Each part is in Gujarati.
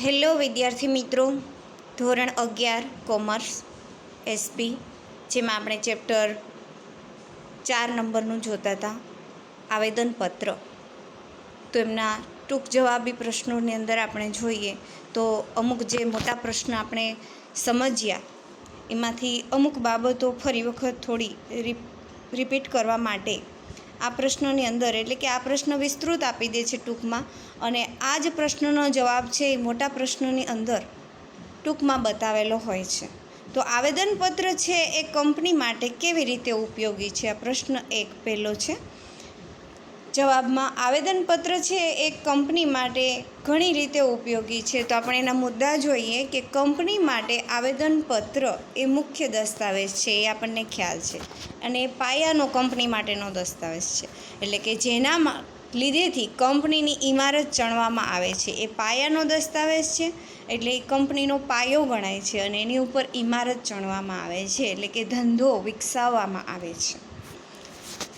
હેલો વિદ્યાર્થી મિત્રો, ધોરણ 11 કોમર્સ એસપી, જેમાં આપણે ચેપ્ટર 4 નંબરનું જોતા હતા આવેદનપત્ર. તો એમના ટૂંક જવાબી પ્રશ્નોની અંદર આપણે જોઈએ તો અમુક જે મોટા પ્રશ્ન આપણે સમજ્યા એમાંથી અમુક બાબતો ફરી વખત થોડી રિપીટ કરવા માટે આ પ્રશ્નોની અંદર, એટલે કે આ પ્રશ્ન વિસ્તૃત આપી દે છે ટૂંકમાં, અને આ જ પ્રશ્નનો જવાબ છે એ મોટા પ્રશ્નોની અંદર ટૂંકમાં બતાવેલો હોય છે. તો આવેદનપત્ર છે એ કંપની માટે કેવી રીતે ઉપયોગી છે? આ પ્રશ્ન એક પહેલો છે. જવાબમાં આવેદનપત્ર છે એ કંપની માટે ઘણી રીતે ઉપયોગી છે. તો આપણે એના મુદ્દા જોઈએ કે કંપની માટે આવેદનપત્ર એ મુખ્ય દસ્તાવેજ છે, એ આપણને ખ્યાલ છે, અને એ પાયાનો કંપની માટેનો દસ્તાવેજ છે. એટલે કે જેના લીધેથી કંપનીની ઇમારત ચણવામાં આવે છે એ પાયાનો દસ્તાવેજ છે, એટલે એ કંપનીનો પાયો ગણાય છે, અને એની ઉપર ઇમારત ચણવામાં આવે છે, એટલે કે ધંધો વિકસાવવામાં આવે છે.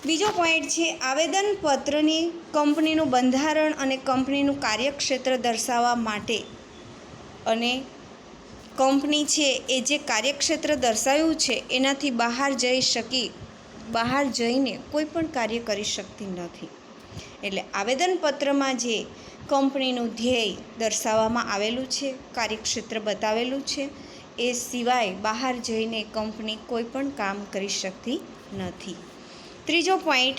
બીજો પોઈન્ટ છે આવેદનપત્રની કંપનીનું બંધારણ અને કંપનીનું કાર્યક્ષેત્ર દર્શાવવા માટે, અને કંપની છે એ જે કાર્યક્ષેત્ર દર્શાવ્યું છે એનાથી બહાર જઈને કોઈ પણ કાર્ય કરી શકતી નથી. એટલે આવેદનપત્રમાં જે કંપનીનું ધ્યેય દર્શાવવામાં આવેલું છે, કાર્યક્ષેત્ર બતાવેલું છે, એ સિવાય બહાર જઈને કંપની કોઈ પણ કામ કરી શકતી નથી. ત્રીજો પોઈન્ટ,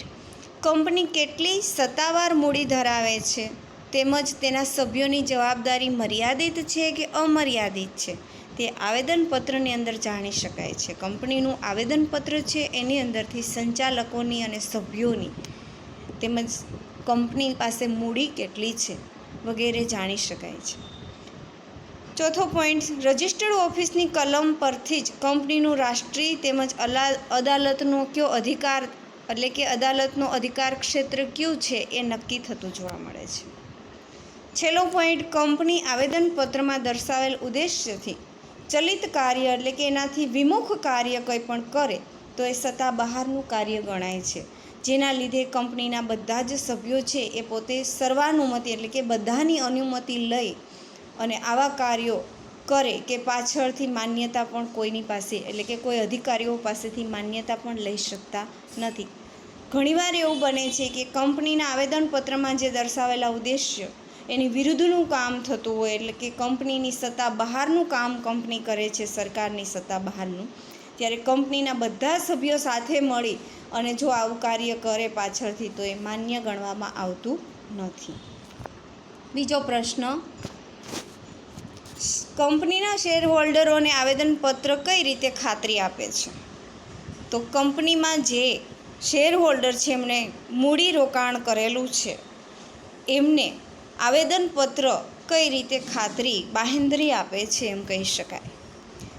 કંપની કેટલી સત્તાવાર મૂડી ધરાવે છે તેમજ તેના સભ્યોની જવાબદારી મર્યાદિત છે કે અમર્યાદિત છે તે આવેદનપત્રની અંદર જાણી શકાય છે. કંપનીનું આવેદનપત્ર છે એની અંદરથી સંચાલકોની અને સભ્યોની તેમજ કંપની પાસે મૂડી કેટલી છે વગેરે જાણી શકાય છે. ચોથો પોઈન્ટ, રજિસ્ટર્ડ ઓફિસની કલમ પરથી જ કંપનીનું રાષ્ટ્રીય તેમજ અદાલતનો કયો અધિકાર, એટલે કે અદાલતનો અધિકાર ક્ષેત્ર કયું છે એ નક્કી થતું જોવા મળે છે. છેલ્લો પોઈન્ટ, કંપની આવેદનપત્રમાં દર્શાવેલ ઉદ્દેશ્યથી ચલિત કાર્ય, એટલે કે એનાથી વિમુખ કાર્ય કંઈ પણ કરે તો એ સત્તા બહારનું કાર્ય ગણાય છે, જેના લીધે કંપનીના બધા જ સભ્યો છે એ પોતે સર્વાનુમતિ, એટલે કે બધાની અનુમતિ લઈ અને આવા કાર્યો કરે કે પાછળથી માન્યતા પણ કોઈની પાસે, એટલે કે કોઈ અધિકારીઓ પાસેથી માન્યતા પણ લઈ શકતા નથી. ઘણીવાર એવું બને છે કે કંપનીના આવેદનપત્રમાં જે દર્શાવેલા ઉદ્દેશ્ય એની વિરુદ્ધનું કામ થતું હોય, એટલે કે કંપનીની સત્તા બહારનું કામ કંપની કરે છે, સરકારની સત્તા બહારનું, ત્યારે કંપનીના બધા સભ્યો સાથે મળી અને જો આવું કાર્ય કરે પાછળથી તો એ માન્ય ગણવામાં આવતું નથી. બીજો પ્રશ્ન, કંપનીના શેરહોલ્ડરોને આવેદનપત્ર કઈ રીતે ખાતરી આપે છે? તો કંપનીમાં જે શેરહોલ્ડર છે, એમણે મૂડી રોકાણ કરેલું છે, એમને આવેદનપત્ર કઈ રીતે બાહેંધરી આપે છે એમ કહી શકાય.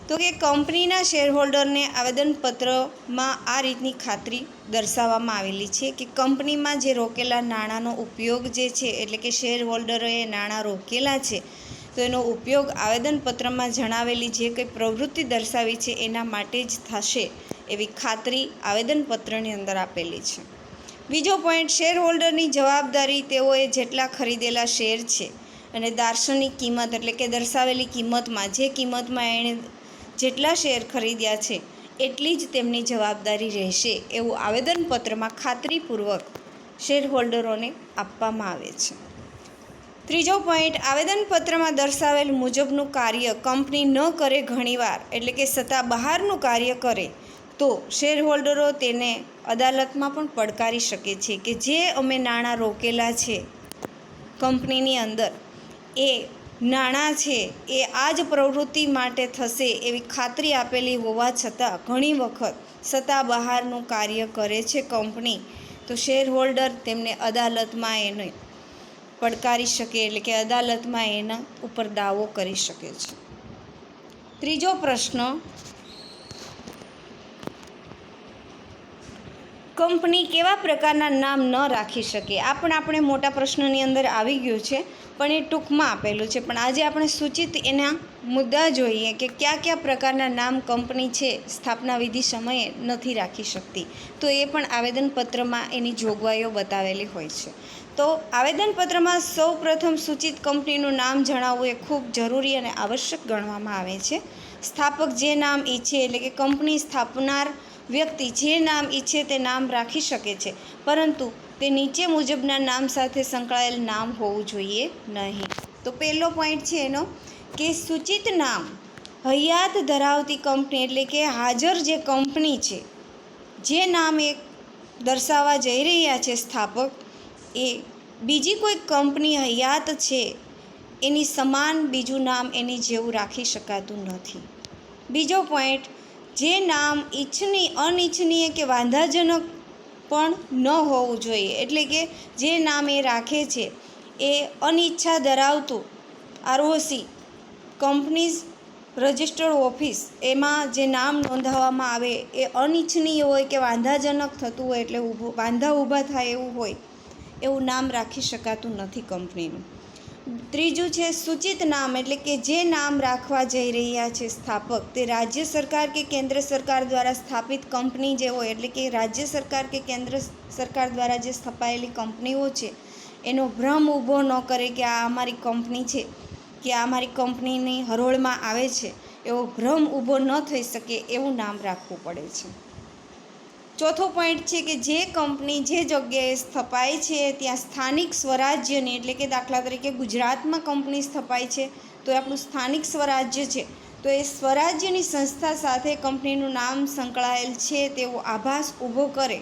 તો કે કંપનીના શેરહોલ્ડરને આવેદનપત્રમાં આ રીતની ખાતરી દર્શાવવામાં આવેલી છે કે કંપનીમાં જે રોકેલા નાણાંનો ઉપયોગ જે છે, એટલે કે શેરહોલ્ડરોએ નાણાં રોકેલા છે તો એનો ઉપયોગ આવેદનપત્રમાં જણાવેલી જે કંઈ પ્રવૃત્તિ દર્શાવી છે એના માટે જ થશે એવી ખાતરી આવેદનપત્રની અંદર આપેલી છે. બીજો પોઈન્ટ, શેરહોલ્ડરની જવાબદારી તેઓએ જેટલા ખરીદેલા શેર છે અને દાર્શનિક કિંમત, એટલે કે દર્શાવેલી કિંમતમાં, જે કિંમતમાં એણે જેટલા શેર ખરીદ્યા છે એટલી જ તેમની જવાબદારી રહેશે એવું આવેદનપત્રમાં ખાતરીપૂર્વક શેરહોલ્ડરોને આપવામાં આવે છે. ત્રીજો પોઈન્ટ, આવેદનપત્રમાં દર્શાવેલ મુજબનું કાર્ય કંપની ન કરે ઘણીવાર, એટલે કે સત્તા બહારનું કાર્ય કરે તો શેરહોલ્ડરો તેને અદાલતમાં પણ પડકારી શકે છે કે જે અમે નાણાં રોકેલા છે કંપનીની અંદર, એ નાણાં છે એ આ જ પ્રવૃત્તિ માટે થશે એવી ખાતરી આપેલી હોવા છતાં ઘણી વખત સત્તા બહારનું કાર્ય કરે છે કંપની, તો શેરહોલ્ડર તેમને અદાલતમાં એને પડકારી શકે, એટલે કે અદાલતમાં એના ઉપર દાવો કરી શકે છે. ત્રીજો પ્રશ્ન, કંપની કેવા પ્રકારના નામ ન રાખી શકે? આ પણ આપણે મોટા પ્રશ્નની અંદર આવી ગયું છે, પણ એ ટૂંકમાં આપેલું છે. પણ આજે આપણે સૂચિત એના મુદ્દા જોઈએ કે કયા કયા પ્રકારના નામ કંપની છે સ્થાપના વિધિ સમયે નથી રાખી શકતી, તો એ પણ આવેદનપત્રમાં એની જોગવાઈઓ બતાવેલી હોય છે. તો આવેદનપત્રમાં સૌ પ્રથમ સૂચિત કંપનીનું નામ જણાવવું એ ખૂબ જરૂરી અને આવશ્યક ગણવામાં આવે છે. સ્થાપક જે નામ ઈચ્છે એટલે કે કંપની સ્થાપનાર વ્યક્તિ જે નામ ઈચ્છે તે નામ રાખી શકે છે, પરંતુ તે નીચે મુજબના નામ સાથે સંકળાયેલ નામ હોવું જોઈએ નહીં. તો પહેલો પોઈન્ટ છે એનો કે સૂચિત નામ હયાત ધરાવતી કંપની એટલે કે હાજર જે કંપની છે, જે નામ એ દર્શાવવા જઈ રહ્યા છે સ્થાપક, એ બીજી કોઈ કંપની હયાત છે એની સમાન બીજું નામ એની જેવું રાખી શકાતું નથી. બીજો પોઈન્ટ, જે નામ અનિચ્છનીય કે વાંધાજનક પણ ન હોવું જોઈએ, એટલે કે જે નામ એ રાખે છે એ અનિચ્છા ધરાવતું આરઓસી કંપનીઝ રજિસ્ટર્ડ ઓફિસ એમાં જે નામ નોંધાવવામાં આવે એ અનિચ્છનીય હોય કે વાંધાજનક થતું હોય, એટલે વાંધા ઊભા થાય એવું હોય, એવું નામ રાખી શકાતું નથી કંપનીનું. ત્રીજું છે સૂચિત નામ એટલે કે જે નામ રાખવા જઈ રહ્યા છે સ્થાપક, તે રાજ્ય સરકાર કે કેન્દ્ર સરકાર દ્વારા સ્થાપિત કંપની જે હોય, એટલે કે રાજ્ય સરકાર કે કેન્દ્ર સરકાર દ્વારા જે સ્થપાયેલી કંપનીઓ છે એનો ભ્રમ ઊભો ન કરે કે આ અમારી કંપની છે કે આ અમારી કંપનીની હરોળમાં આવે છે, એવો ભ્રમ ઊભો ન થઈ શકે એવું નામ રાખવું પડે છે. ચોથો પોઈન્ટ છે કે જે કંપની જે જગ્યાએ સ્થપાય છે ત્યાં સ્થાનિક સ્વરાજ્યની, એટલે કે દાખલા તરીકે ગુજરાતમાં કંપની સ્થપાય છે તો એ આપણું સ્થાનિક સ્વરાજ્ય છે, તો એ સ્વરાજ્યની સંસ્થા સાથે કંપનીનું નામ સંકળાયેલ છે તેવો આભાસ ઊભો કરે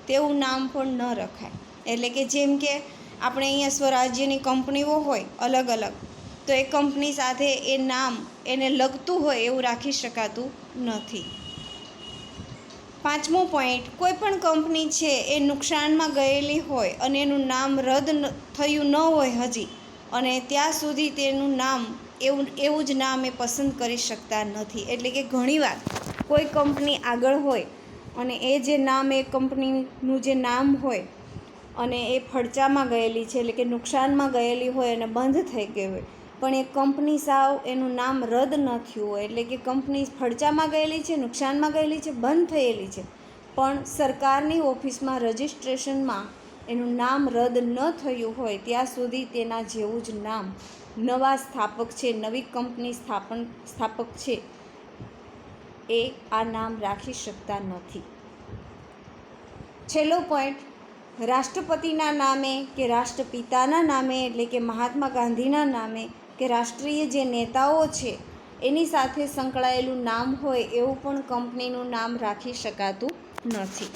તેવું નામ પણ ન રખાય. એટલે કે જેમ કે આપણે અહીંયા સ્વરાજ્યની કંપનીઓ હોય અલગ અલગ, તો એ કંપની સાથે એ નામ એને લગતું હોય એવું રાખી શકાતું નથી. પાંચમો પોઈન્ટ, કોઈ પણ કંપની છે એ નુકસાનમાં ગયેલી હોય અને એનું નામ રદ થયું ન હોય હજી, અને ત્યાં સુધી તેનું નામ એવું જ નામ એ પસંદ કરી શકતા નથી. એટલે કે ઘણીવાર કોઈ કંપની આગળ હોય અને એ જે નામ એ કંપનીનું જે નામ હોય અને એ ફડચામાં ગયેલી છે, એટલે કે નુકસાનમાં ગયેલી હોય અને બંધ થઈ ગઈ હોય, પણ એ કંપની સાવ એનું નામ રદ ન થયું હોય, એટલે કે કંપની ફડચામાં ગયેલી છે, નુકસાનમાં ગયેલી છે, બંધ થયેલી છે, પણ સરકારની ઓફિસમાં રજિસ્ટ્રેશનમાં એનું નામ રદ ન થયું હોય ત્યાં સુધી તેના જેવું જ નામ નવા સ્થાપક છે, નવી કંપની સ્થાપક છે એ આ નામ રાખી શકતા નથી. છેલ્લો પોઈન્ટ, રાષ્ટ્રપતિના નામે કે રાષ્ટ્રપિતાના નામે, એટલે કે મહાત્મા ગાંધીના નામે કે રાષ્ટ્રીય જે નેતાઓ છે એની સાથે સંકળાયેલું નામ હોય એવું પણ કંપનીનું નામ રાખી શકાતું નથી.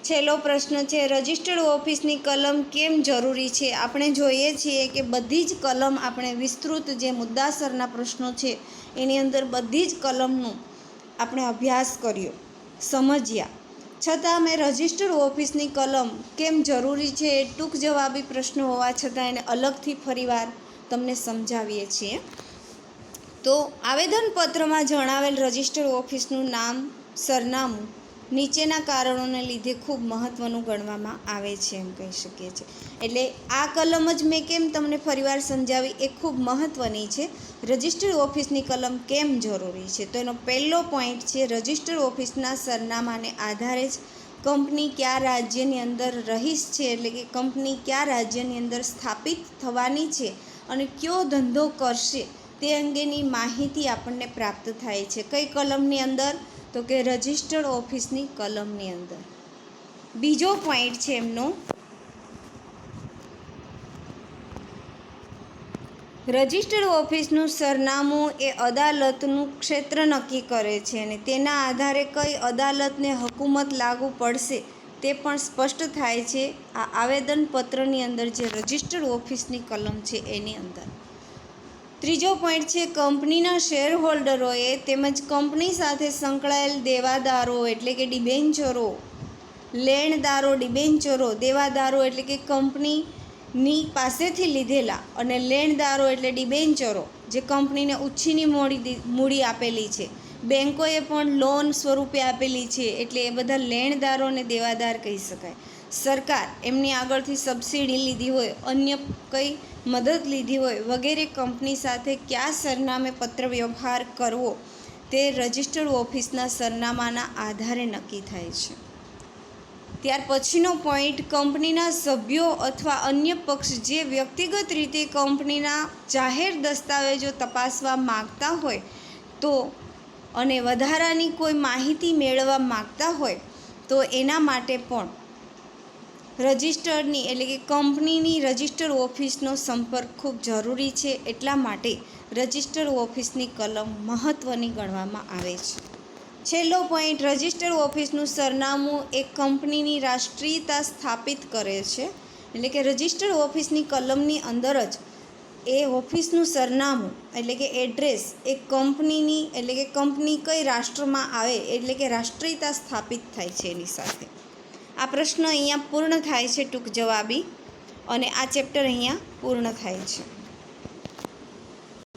છેલ્લો પ્રશ્ન છે રજિસ્ટર્ડ ઓફિસની કલમ કેમ જરૂરી છે. આપણે જોઈએ છીએ કે બધી જ કલમ, આપણે વિસ્તૃત જે મુદ્દાસરના પ્રશ્નો છે એની અંદર બધી જ કલમનું આપણે અભ્યાસ કર્યો, સમજ્યા, છતાં અમે રજિસ્ટર્ડ ઓફિસની કલમ કેમ જરૂરી છે એ ટૂંક જવાબી પ્રશ્નો હોવા છતાં એને અલગથી ફરીવાર તમને સમજાવીએ છીએ. તો આવેદનપત્રમાં જણાવેલ રજિસ્ટર્ડ ઓફિસનું નામ, સરનામું નીચેના કારણોને લીધે ખૂબ મહત્ત્વનું ગણવામાં આવે છે એમ કહી શકીએ છીએ. એટલે આ કલમ જ મેં કેમ તમને ફરીવાર સમજાવી એ ખૂબ મહત્ત્વની છે. રજિસ્ટર્ડ ઓફિસની કલમ કેમ જરૂરી છે, તો એનો પહેલો પોઈન્ટ છે રજિસ્ટર્ડ ઓફિસના સરનામાને આધારે જ કંપની કયા રાજ્યની અંદર રહીશ છે, એટલે કે કંપની કયા રાજ્યની અંદર સ્થાપિત થવાની છે અને કયો ધંધો કરશે તે અંગેની માહિતી આપણને પ્રાપ્ત થાય છે. કઈ કલમની અંદર, તો કે રજિસ્ટર્ડ ઓફિસની કલમની અંદર. બીજો પોઈન્ટ છે એમનો, રજિસ્ટર્ડ ઓફિસનું સરનામું એ અદાલતનું ક્ષેત્ર નક્કી કરે છે અને તેના આધારે કઈ અદાલતને હુકુમત લાગુ પડશે તે પણ સ્પષ્ટ થાય છે આ આવેદનપત્રની અંદર જે રજિસ્ટર્ડ ઓફિસની કલમ છે એની અંદર. ત્રીજો પોઈન્ટ છે કંપનીના શેર હોલ્ડરોએ તેમજ કંપની સાથે સંકળાયેલ દેવાદારો એટલે કે ડિબેન્ચરો, લેણદારો, ડિબેન્ચરો, દેવાદારો એટલે કે કંપનીની પાસેથી લીધેલા, અને લેણદારો એટલે ડિબેન્ચરો જે કંપનીને ઉછીની મૂડી આપેલી છે, બેન્કોએ પણ લોન સ્વરૂપે આપેલી છે, એટલે એ બધા લેણદારો અને દેવાદાર કહી શકાય. સરકાર એમની આગળથી સબસિડી લીધી હોય, અન્ય કંઈ મદદ લીધી હોય વગેરે કંપની સાથે કયા સરનામે પત્ર વ્યવહાર કરવો તે રજિસ્ટર્ડ ઓફિસના સરનામાના આધારે નક્કી થાય છે. ત્યાર પછીનો પોઈન્ટ, કંપનીના સભ્યો અથવા અન્ય પક્ષ જે વ્યક્તિગત રીતે કંપનીના જાહેર દસ્તાવેજો તપાસવા માગતા હોય તો અને વધારાની કોઈ માહિતી મેળવવા માગતા હોય તો એના માટે પણ રજિસ્ટરની એટલે કે કંપનીની રજિસ્ટર ઓફિસનો સંપર્ક ખૂબ જરૂરી છે. એટલા માટે રજિસ્ટર ઓફિસની કલમ મહત્ત્વની ગણવામાં આવે છે. છેલ્લો પોઈન્ટ, રજિસ્ટર ઓફિસનું સરનામું એક કંપનીની રાષ્ટ્રીયતા સ્થાપિત કરે છે. એટલે કે રજિસ્ટર ઓફિસની કલમની અંદર જ એ ઓફિસનું સરનામું એટલે કે એડ્રેસ એક કંપનીની એટલે કે કંપની કઈ રાષ્ટ્રમાં આવે એટલે કે રાષ્ટ્રીયતા સ્થાપિત થાય છે એની સાથે. આ પ્રશ્ન અહીંયા પૂર્ણ થાય છે ટૂંક જવાબી, અને આ ચેપ્ટર અહીંયા પૂર્ણ થાય છે.